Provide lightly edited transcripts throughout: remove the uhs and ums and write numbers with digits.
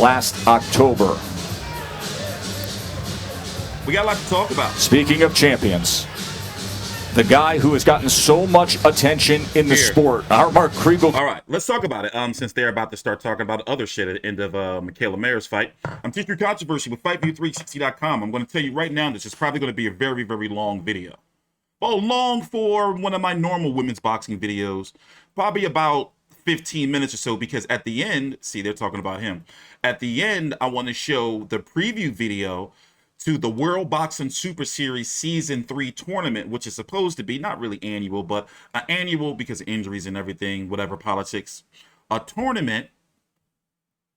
last October. We got a lot to talk about. Speaking of champions, the guy who has gotten so much attention in the sport, Harper Kriegel. All right, let's talk about it. Since they're about to start talking about other shit at the end of Michaela Mayer's fight. I'm TstreeT Controversy with FightView360.com. I'm going to tell you right now, this is probably going to be a very, very long video. Well, long for one of my normal women's boxing videos. Probably about 15 minutes or so, because at the end, see, they're talking about him. At the end, I want to show the preview video to the World Boxing Super Series Season 3 tournament, which is supposed to be not really annual, but annual because of injuries and everything, whatever, politics. A tournament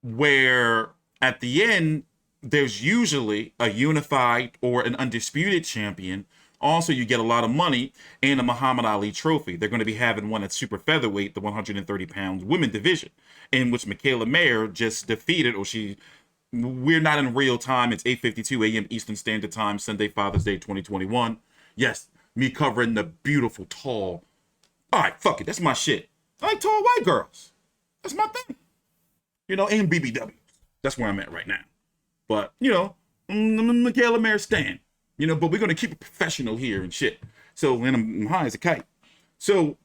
where at the end, there's usually a unified or an undisputed champion. Also, you get a lot of money and a Muhammad Ali trophy. They're going to be having one at super featherweight, the 130 pounds women division, in which Michaela Mayer just defeated, or we're not in real time. It's 8:52 a.m. Eastern Standard Time, Sunday, Father's Day, 2021. Yes, me covering the beautiful, tall. All right, fuck it. That's my shit. I like tall white girls. That's my thing. You know, and BBW. That's where I'm at right now. But, you know, Michaela Mayer stand. You know, but we're going to keep it professional here and shit. So, and I'm high as a kite. So,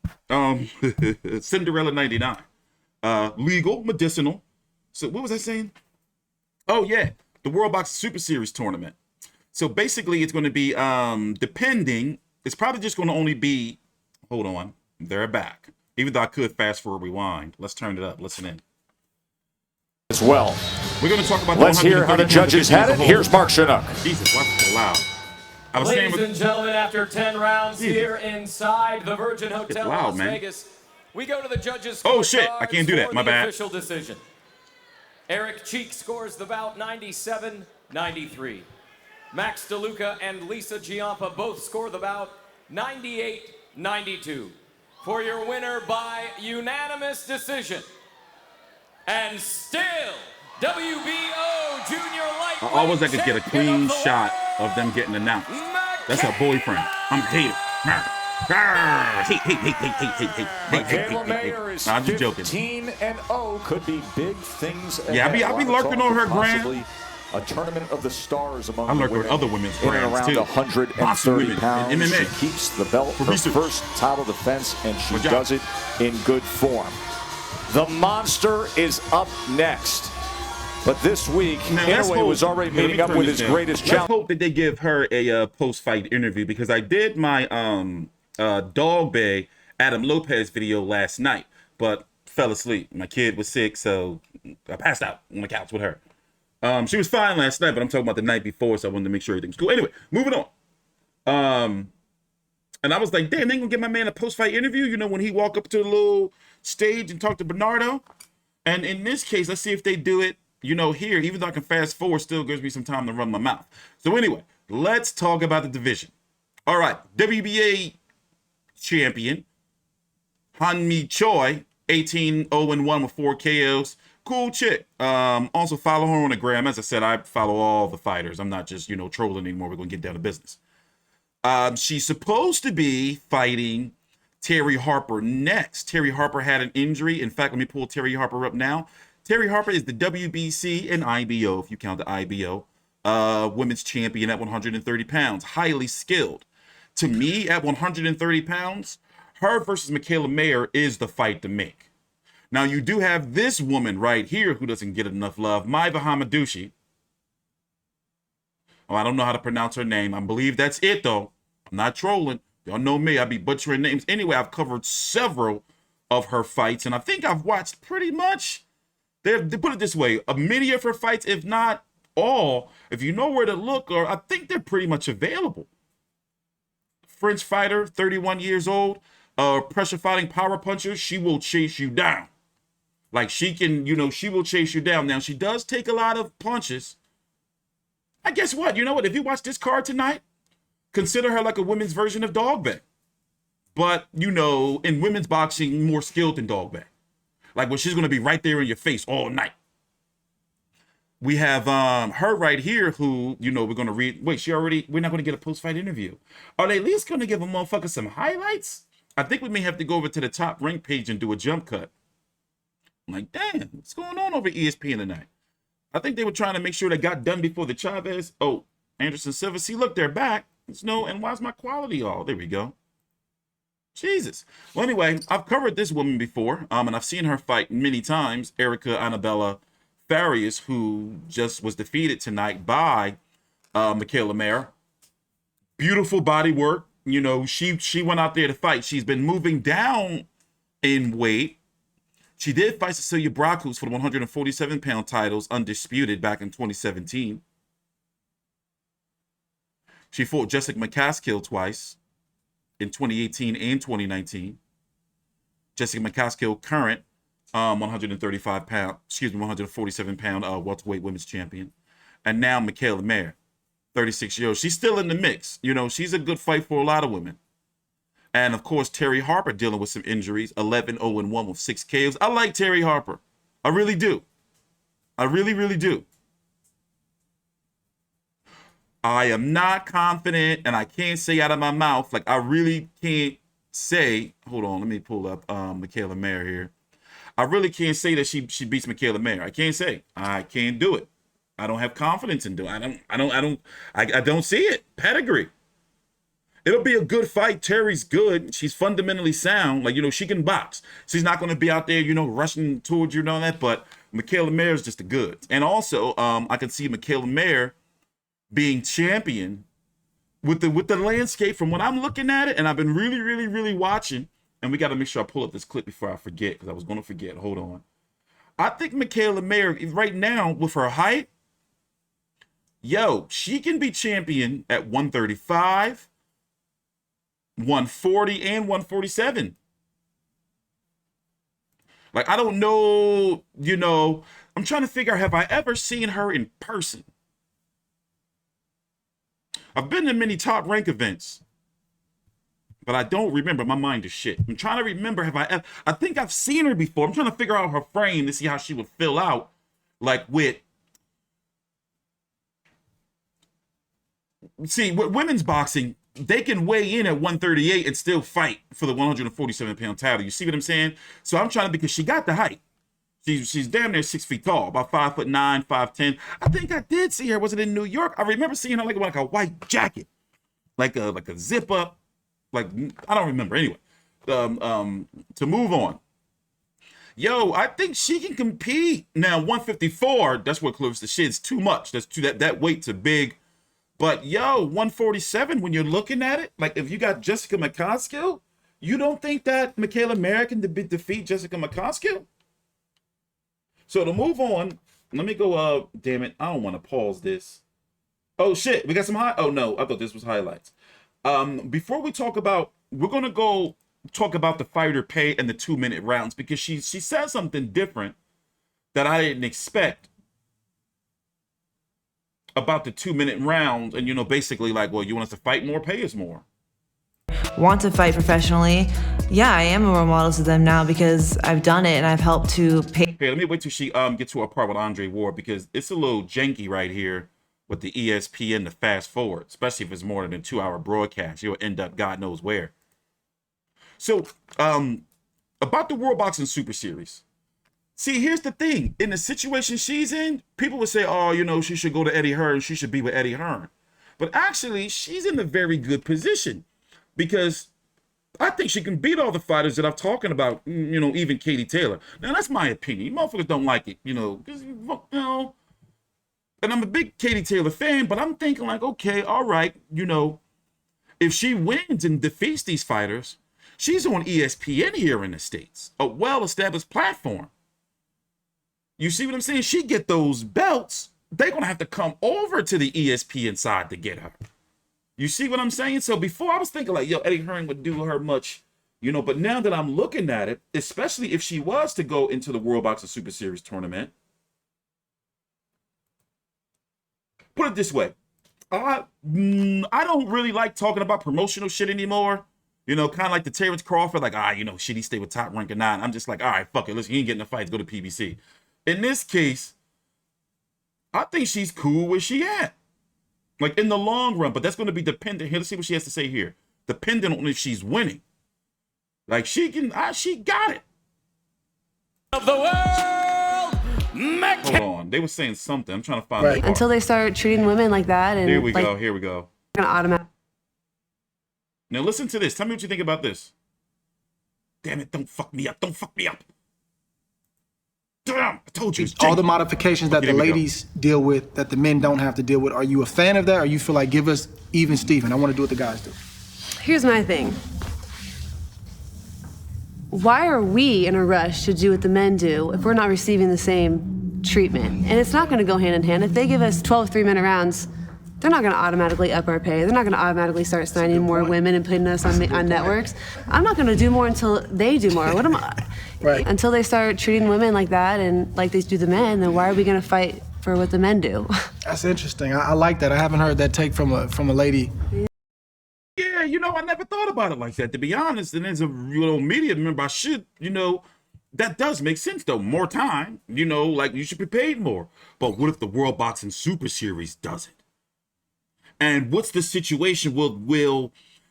Cinderella 99. Legal, medicinal. So, what was I saying? Oh, yeah, the World Boxing Super Series tournament. So basically, it's going to be, depending, it's probably just going to only be, hold on, they're back. Even though I could fast forward rewind. Let's turn it up. Listen in. As well. We're going to talk about Let's hear how the judges had it. Here's Mark Chinook. Jesus, why is it so loud? Ladies and gentlemen, after 10 rounds here inside the Virgin Hotel loud, Las Vegas, we go to the judges. Oh, shit, I can't do that. My bad. Official decision. Eric Cheek scores the bout 97-93. Max DeLuca and Lisa Giampa both score the bout 98-92. For your winner by unanimous decision, and still WBO Junior Lightweight I always like to get a clean shot of them getting announced. That's her boyfriend. I'm a hater. Michaela Mayer is 15-0. Could be big things. Yeah, I be lurking on her gram. A tournament of the stars among I'm lurking with other women's grams around too. 130 pounds. MMA. She keeps the belt her first title defense, and she does it in good form. The monster is up next. But this week, Inoue was already meeting up with his greatest challenge. Let's hope that they give her a post-fight interview, because I did my Dog Bay Adam Lopez video last night, but fell asleep. My kid was sick, so I passed out on the couch with her. She was fine last night, but I'm talking about the night before, so I wanted to make sure everything was cool. Anyway, moving on. And I was like, damn, they ain't gonna give my man a post-fight interview, you know, when he walk up to the little stage and talk to Bernardo. And in this case, let's see if they do it, you know, here. Even though I can fast forward, still gives me some time to run my mouth. So anyway, let's talk about the division. All right, WBA champion, Hanmi Choi, 18-0-1 with 4 KOs. Cool chick. Also follow her on the gram. As I said, I follow all the fighters. I'm not just, you know, trolling anymore. We're going to get down to business. She's supposed to be fighting Terri Harper next. Terri Harper had an injury. In fact, let me pull Terri Harper up now. Terri Harper is the WBC and IBO, if you count the IBO, women's champion at 130 pounds. Highly skilled. To me, at 130 pounds, her versus Michaela Mayer is the fight to make. Now, you do have this woman right here who doesn't get enough love, Maiva Hamadushi. Oh, I don't know how to pronounce her name. I believe that's it, though. I'm not trolling. Y'all know me. I be butchering names. Anyway, I've covered several of her fights, and I think I've watched pretty much, they put it this way, many of her fights, if not all. If you know where to look, or I think they're pretty much available. French fighter, 31 years old, pressure fighting power puncher. She will chase you down. Like, she can, you know, she will chase you down. Now, she does take a lot of punches. I guess what? You know what? If you watch this card tonight, consider her like a women's version of Dog Bay. But, you know, in women's boxing, more skilled than Dog Bay. Like, well, she's going to be right there in your face all night. We have her right here who, you know, we're going to read. Wait, we're not going to get a post-fight interview. Are they at least going to give a motherfucker some highlights? I think we may have to go over to the top rank page and do a jump cut. I'm like, damn, what's going on over ESPN tonight? I think they were trying to make sure they got done before the Chavez. Oh, Anderson Silva. See, look, they're back. It's no, and why's my quality all? There we go. Jesus. Well, anyway, I've covered this woman before, and I've seen her fight many times. Erica Annabella Farias, who just was defeated tonight by Michaela Mayer. Beautiful body work. You know, she went out there to fight. She's been moving down in weight. She did fight Cecilia Brakus for the 147-pound titles, undisputed, back in 2017. She fought Jessica McCaskill twice, in 2018 and 2019. Jessica McCaskill, current 147-pound welterweight women's champion. And now Michaela Mayer, 36 years old. She's still in the mix. You know, she's a good fight for a lot of women. And of course, Terri Harper dealing with some injuries, 11-0-1 with 6 KOs. I like Terri Harper. I really do. I really, really do. I am not confident, and I can't say out of my mouth, like I really can't say, hold on, let me pull up Michaela Mayer here. I really can't say that she beats Michaela Mayer. I can't say. I can't do it. I don't have confidence in doing it. I don't see it. Pedigree. It'll be a good fight. Terri's good. She's fundamentally sound. Like, you know, she can box. She's not going to be out there, you know, rushing towards you and all that, but Michaela Mayer is just a good. And also, I can see Michaela Mayer being champion with the landscape from when I'm looking at it, and I've been really, really, really watching. And we got to make sure I pull up this clip before I forget, because I was going to forget. Hold on. I think Michaela Mayer, right now, with her height, yo, she can be champion at 135, 140, and 147. Like, I don't know, you know, I'm trying to figure out, have I ever seen her in person? I've been to many top rank events, but I don't remember. My mind is shit. I'm trying to remember, I think I've seen her before. I'm trying to figure out her frame to see how she would fill out, like with women's boxing, they can weigh in at 138 and still fight for the 147-pound title. You see what I'm saying? So I'm trying to, because she got the height. She's damn near 6 feet tall, about 5'9", 5'10". I think I did see her. Was it in New York? I remember seeing her like a white jacket, like a zip up. Like, I don't remember. Anyway, to move on. Yo, I think she can compete. Now, 154, that's what close the shit's too much. That weight too big. But yo, 147, when you're looking at it, like if you got Jessica McCaskill, you don't think that Michaela Mayer can defeat Jessica McCaskill? So to move on, let me go, damn it, I don't want to pause this. Oh shit, we got some oh no, I thought this was highlights. Before we talk about, we're gonna go talk about the fighter pay and the 2-minute rounds, because she said something different that I didn't expect about the 2-minute rounds. And, you know, basically like, well, you want us to fight more, pay us more. Want to fight professionally. Yeah, I am a role model to them now because I've done it and I've helped to pay. Hey, let me wait till she gets to her part with Andre Ward, because it's a little janky right here with the ESPN to fast forward, especially if it's more than a 2-hour broadcast. You'll end up God knows where. So, about the World Boxing Super Series. See, here's the thing. In the situation she's in, people would say, oh, you know, she should go to Eddie Hearn. She should be with Eddie Hearn. But actually, she's in a very good position, because I think she can beat all the fighters that I'm talking about, you know, even Katie Taylor. Now, that's my opinion. You motherfuckers don't like it, you know, because, you know, and I'm a big Katie Taylor fan, but I'm thinking like, okay, all right, you know, if she wins and defeats these fighters, she's on ESPN here in the States, a well-established platform. You see what I'm saying? She get those belts, they're going to have to come over to the ESPN side to get her. You see what I'm saying? So before I was thinking like, yo, Eddie Hearn would do her much, you know, but now that I'm looking at it, especially if she was to go into the World Boxing Super Series tournament, put it this way, I don't really like talking about promotional shit anymore. You know, kind of like the Terrence Crawford, like, you know, shit, he stay with Top Rank or 9. I'm just like, all right, fuck it. Listen, he ain't getting a fight. Go to PBC. In this case, I think she's cool where she at. Like, in the long run, but that's going to be dependent. Here, let's see what she has to say here. Dependent on if she's winning. Like, she got it. Of the world, Hold on. They were saying something. I'm trying to find that part. Until they start treating women like that, and Here we go. Here we go. Gonna automatic. Now listen to this. Tell me what you think about this. Damn it! Don't fuck me up. Don't fuck me up. Damn! I told you. All the modifications that the ladies deal with, that the men don't have to deal with. Are you a fan of that, or you feel like give us even Steven? I want to do what the guys do. Here's my thing. Why are we in a rush to do what the men do if we're not receiving the same treatment? And it's not going to go hand in hand. If they give us 12 3-minute rounds, they're not going to automatically up our pay. They're not going to automatically start signing more women and putting us on networks. I'm not going to do more until they do more. What am I? Right. Until they start treating women like that and like they do the men, then why are we going to fight for what the men do? That's interesting. I like that. I haven't heard that take from a lady. Yeah, you know, I never thought about it like that, to be honest. And as a media member, I should, that does make sense, though. More time, like you should be paid more. But what if the World Boxing Super Series doesn't? And what's the situation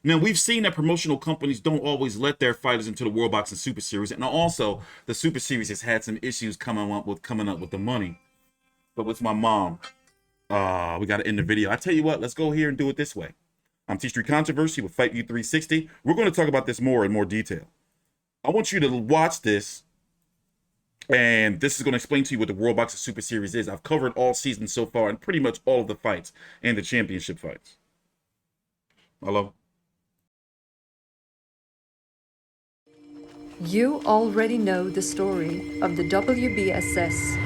now, we've seen that promotional companies don't always let their fighters into the World Boxing Super Series. And also, the Super Series has had some issues coming up with the money. But with my mom, we got to end the video. I tell you what, let's go here and do it this way. I'm TstreeT Controversy with Fight View 360. We're going to talk about this more in more detail. I want you to watch this, and this is going to explain to you what the World Boxing Super Series is. I've covered all season so far and pretty much all of the fights and the championship fights. Hello? You already know the story of the WBSS.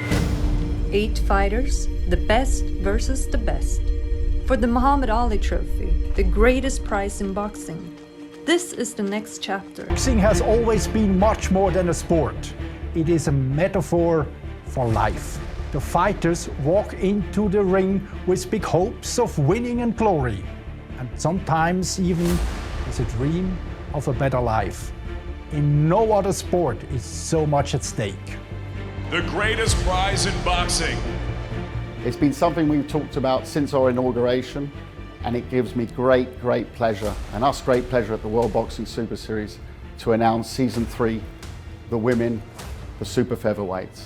8 fighters, the best versus the best. For the Muhammad Ali Trophy, the greatest prize in boxing. This is the next chapter. Boxing has always been much more than a sport. It is a metaphor for life. The fighters walk into the ring with big hopes of winning and glory, and sometimes even with a dream of a better life. In no other sport is so much at stake. The greatest prize in boxing. It's been something we've talked about since our inauguration, and it gives me great pleasure, and us great pleasure at the World Boxing Super Series to announce Season 3, the women, the super featherweights.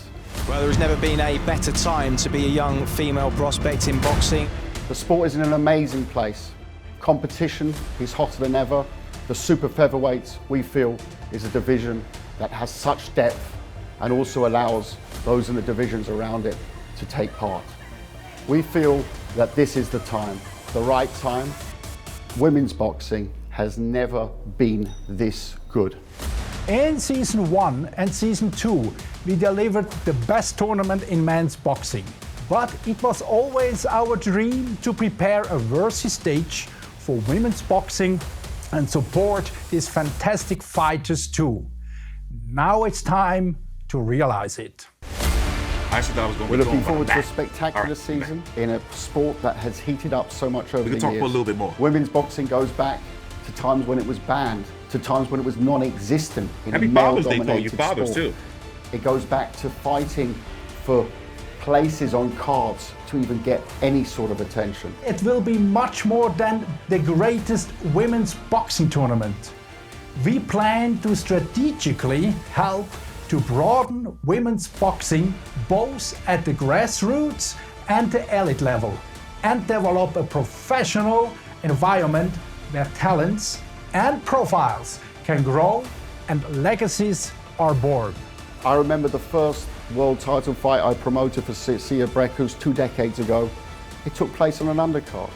Well, there has never been a better time to be a young female prospect in boxing. The sport is in an amazing place. Competition is hotter than ever. The super featherweights, we feel, is a division that has such depth and also allows those in the divisions around it to take part. We feel that this is the time, the right time. Women's boxing has never been this good. In Season 1 and Season 2, we delivered the best tournament in men's boxing. But it was always our dream to prepare a worthy stage for women's boxing and support these fantastic fighters too. Now it's time to realize it. We're looking forward to a spectacular season in a sport that has heated up so much over the years. We can talk for a little bit more. Women's boxing goes back to times when it was banned, to times when it was non-existent in Happy a Father's Day to male-dominated you fathers sport. too. It goes back to fighting for places on cards to even get any sort of attention. It will be much more than the greatest women's boxing tournament. We plan to strategically help to broaden women's boxing both at the grassroots and the elite level, and develop a professional environment where talents and profiles can grow and legacies are born. I remember the first world title fight I promoted for Cecilia Brækhus 2 decades ago. It took place on an undercard.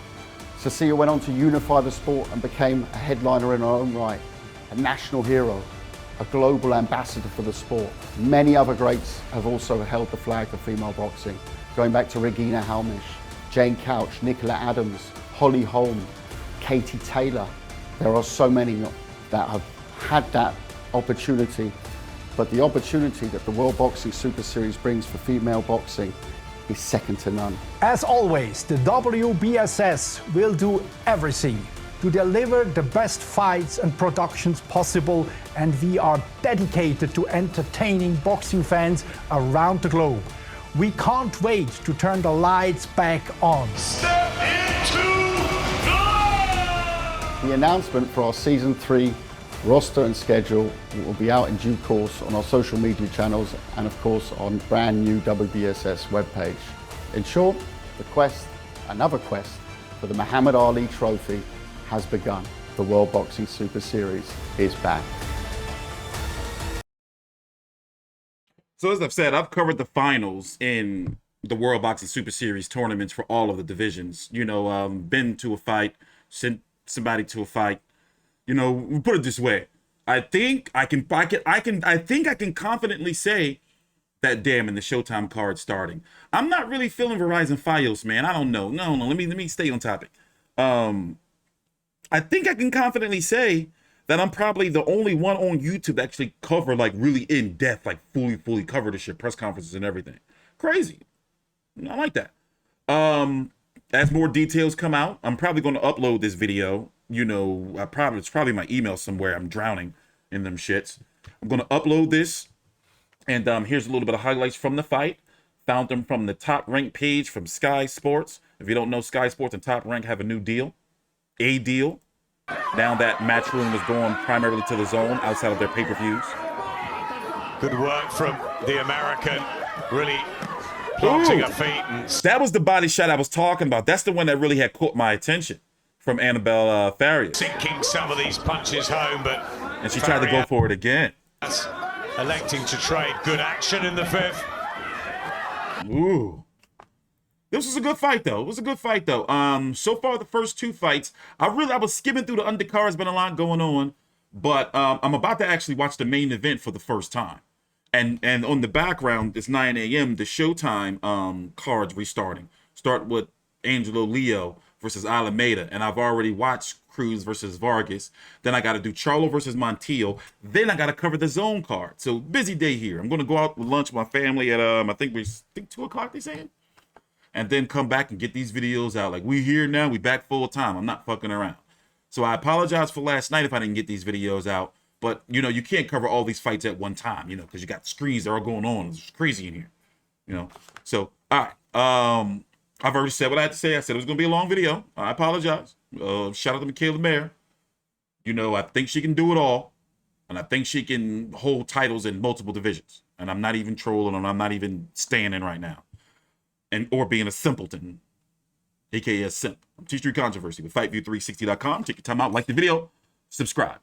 Cecilia went on to unify the sport and became a headliner in her own right, a national hero, a global ambassador for the sport. Many other greats have also held the flag for female boxing, going back to Regina Halmish, Jane Couch, Nicola Adams, Holly Holm, Katie Taylor. There are so many that have had that opportunity, but the opportunity that the World Boxing Super Series brings for female boxing is second to none. As always, the WBSS will do everything to deliver the best fights and productions possible, and we are dedicated to entertaining boxing fans around the globe. We can't wait to turn the lights back on. Step into God! The announcement for our Season 3 Roster and schedule will be out in due course on our social media channels and of course on brand new WBSS webpage. In short, the quest, another quest, for the Muhammad Ali Trophy has begun. The World Boxing Super Series is back. So as I've said, I've covered the finals in the World Boxing Super Series tournaments for all of the divisions. You know, been to a fight, sent somebody to a fight. You know, we put it this way. I think I can confidently say that damn in the Showtime card starting. I'm not really feeling Verizon Fios, man. I don't know. No, let me stay on topic. I think I can confidently say that I'm probably the only one on YouTube that actually cover like really in depth, like fully cover this shit, press conferences and everything. Crazy. I like that. As more details come out, I'm probably going to upload this video. You know, it's probably my email somewhere. I'm drowning in them shits. I'm going to upload this. And here's a little bit of highlights from the fight. Found them from the Top Rank page from Sky Sports. If you don't know, Sky Sports and Top Rank have a new deal. Now that Matchroom is going primarily to the zone outside of their pay-per-views. Good work from the American, really planting her feet. And that was the body shot I was talking about. That's the one that really had caught my attention from Annabelle Farias. sinking some of these punches home, but and she tried to go for it again. Electing to trade. Good action in the fifth. Ooh. This was a good fight, though. It was a good fight, though. So far, the first two fights, I was skimming through the undercard. There's been a lot going on, but I'm about to actually watch the main event for the first time. And on the background, it's 9 a.m. The Showtime cards restarting. Start with Angelo Leo versus Alameda, and I've already watched Cruz versus Vargas. Then I got to do Charlo versus Montiel. Then I got to cover the zone card. So busy day here. I'm gonna go out with lunch with my family at I think 2 o'clock. They saying. And then come back and get these videos out. Like, we here now, we back full time. I'm not fucking around. So I apologize for last night if I didn't get these videos out. But, you know, you can't cover all these fights at one time, you know, because you got screens that are going on. It's crazy in here, you know. So, all right. I've already said what I had to say. I said it was going to be a long video. I apologize. Shout out to Michaela Mayer. You know, I think she can do it all. And I think she can hold titles in multiple divisions. And I'm not even trolling and I'm not even standing right now. Or being a simpleton, aka a simp. I'm TstreeT Controversy with FightView360.com. Take your time out, like the video, subscribe.